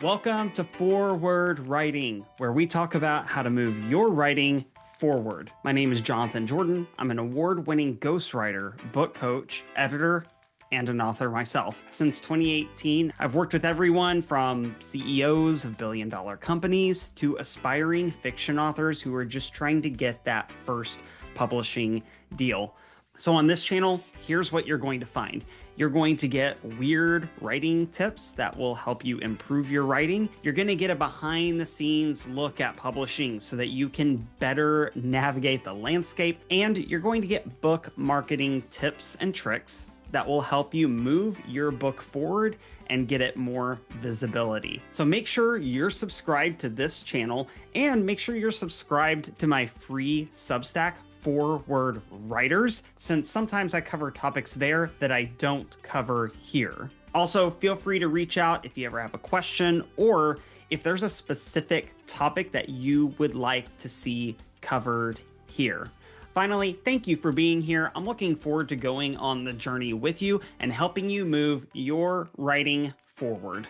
Welcome to ForWord Writing, where we talk about how to move your writing forward. My name is Jonathan Jordan. I'm an award-winning ghostwriter, book coach, editor, and an author myself. Since 2018, I've worked with everyone from CEOs of billion-dollar companies to aspiring fiction authors who are just trying to get that first publishing deal. So on this channel, here's what you're going to find. You're going to get weird writing tips that will help you improve your writing. You're going to get a behind the scenes look at publishing so that you can better navigate the landscape. And you're going to get book marketing tips and tricks that will help you move your book forward and get it more visibility. So make sure you're subscribed to this channel and make sure you're subscribed to my free Substack, ForWord Writers, since sometimes I cover topics there that I don't cover here. Also, feel free to reach out if you ever have a question or if there's a specific topic that you would like to see covered here. Finally, thank you for being here. I'm looking forward to going on the journey with you and helping you move your writing forward.